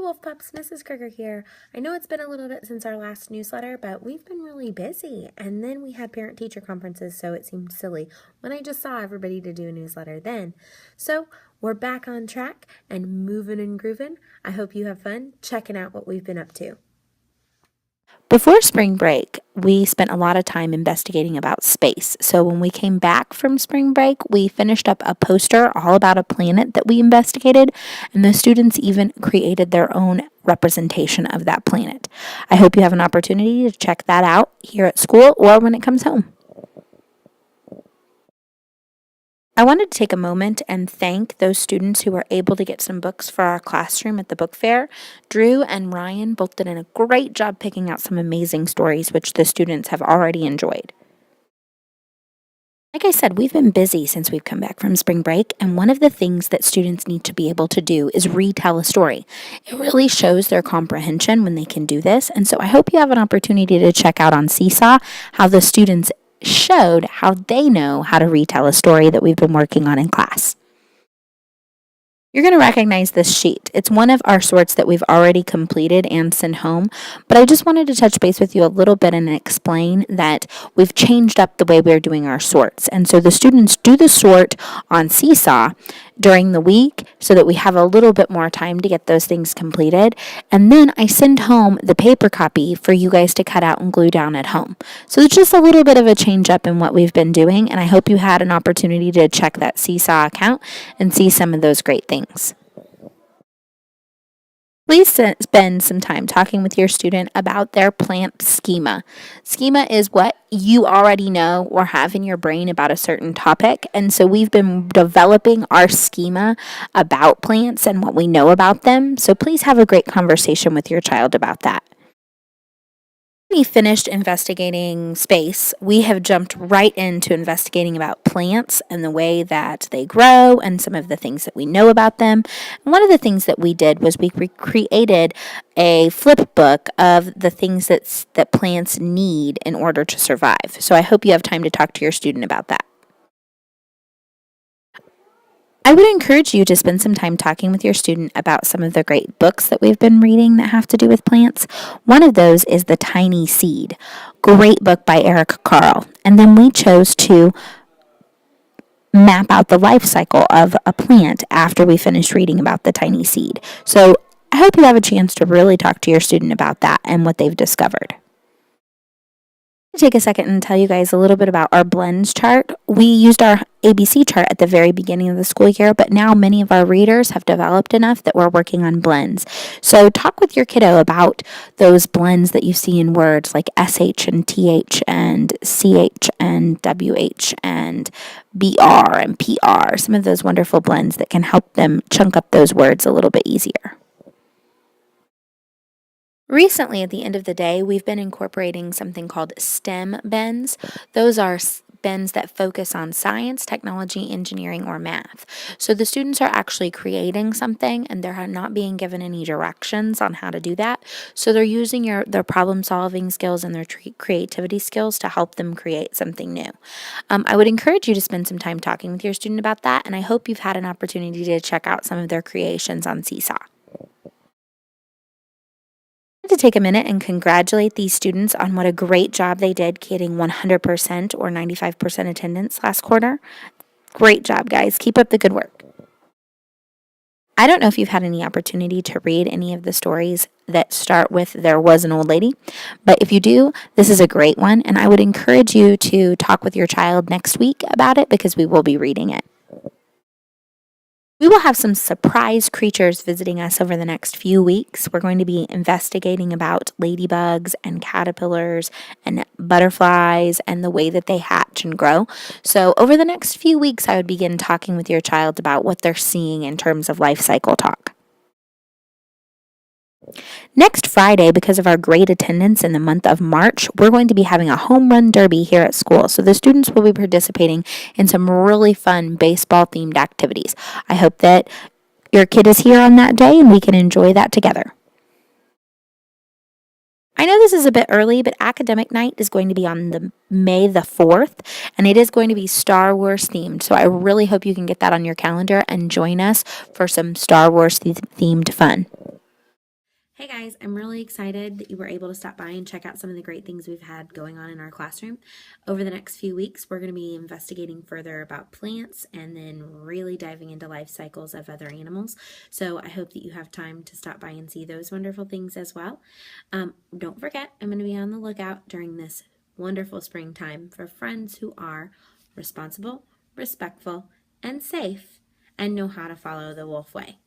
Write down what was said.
Wolf Pups, Mrs. Criger here. I know it's been a little bit since our last newsletter, but we've been really busy. And then we had parent-teacher conferences, so it seemed silly when I just saw everybody to do a newsletter then. So we're back on track and moving and grooving. I hope you have fun checking out what we've been up to. Before spring break, we spent a lot of time investigating about space. So when we came back from spring break, we finished up a poster all about a planet that we investigated, and the students even created their own representation of that planet. I hope you have an opportunity to check that out here at school or when it comes home. I wanted to take a moment and thank those students who were able to get some books for our classroom at the book fair. Drew and Ryan both did a great job picking out some amazing stories, which the students have already enjoyed. Like I said, we've been busy since we've come back from spring break, and one of the things that students need to be able to do is retell a story. It really shows their comprehension when they can do this, and so I hope you have an opportunity to check out on Seesaw how the students showed how they know how to retell a story that we've been working on in class. You're going to recognize this sheet. It's one of our sorts that we've already completed and sent home, but I just wanted to touch base with you a little bit and explain that we've changed up the way we're doing our sorts. And so the students do the sort on Seesaw during the week so that we have a little bit more time to get those things completed. And then I send home the paper copy for you guys to cut out and glue down at home. So it's just a little bit of a change up in what we've been doing, and I hope you had an opportunity to check that Seesaw account and see some of those great things. Please spend some time talking with your student about their plant schema. Schema is what you already know or have in your brain about a certain topic, and so we've been developing our schema about plants and what we know about them, so please have a great conversation with your child about that. We finished investigating space, we have jumped right into investigating about plants and the way that they grow and some of the things that we know about them. And one of the things that we did was we created a flip book of the things that plants need in order to survive. So I hope you have time to talk to your student about that. I would encourage you to spend some time talking with your student about some of the great books that we've been reading that have to do with plants. One of those is The Tiny Seed, great book by Eric Carle. And then we chose to map out the life cycle of a plant after we finished reading about The Tiny Seed. So I hope you have a chance to really talk to your student about that and what they've discovered. Take a second and tell you guys a little bit about our blends chart. We used our ABC chart at the very beginning of the school year, but now many of our readers have developed enough that we're working on blends. So talk with your kiddo about those blends that you see in words like SH and TH and CH and WH and BR and PR, some of those wonderful blends that can help them chunk up those words a little bit easier. Recently, at the end of the day, we've been incorporating something called STEM bends. Those are bends that focus on science, technology, engineering, or math. So the students are actually creating something and they're not being given any directions on how to do that. So they're using their problem-solving skills and their creativity skills to help them create something new. I would encourage you to spend some time talking with your student about that, and I hope you've had an opportunity to check out some of their creations on Seesaw. To take a minute and congratulate these students on what a great job they did getting 100% or 95% attendance last quarter. Great job, guys. Keep up the good work. I don't know if you've had any opportunity to read any of the stories that start with "There was an old lady," but if you do, this is a great one, and I would encourage you to talk with your child next week about it because we will be reading it. We will have some surprise creatures visiting us over the next few weeks. We're going to be investigating about ladybugs and caterpillars and butterflies and the way that they hatch and grow. So over the next few weeks, I would begin talking with your child about what they're seeing in terms of life cycle talk. Next Friday, because of our great attendance in the month of March, we're going to be having a home run derby here at school. So the students will be participating in some really fun baseball-themed activities. I hope that your kid is here on that day and we can enjoy that together. I know this is a bit early, but academic night is going to be on May the 4th, and it is going to be Star Wars themed. So I really hope you can get that on your calendar and join us for some Star Wars themed fun. Hey guys, I'm really excited that you were able to stop by and check out some of the great things we've had going on in our classroom. Over the next few weeks, we're going to be investigating further about plants and then really diving into life cycles of other animals. So I hope that you have time to stop by and see those wonderful things as well. Don't forget, I'm going to be on the lookout during this wonderful springtime for friends who are responsible, respectful, and safe and know how to follow the wolf way.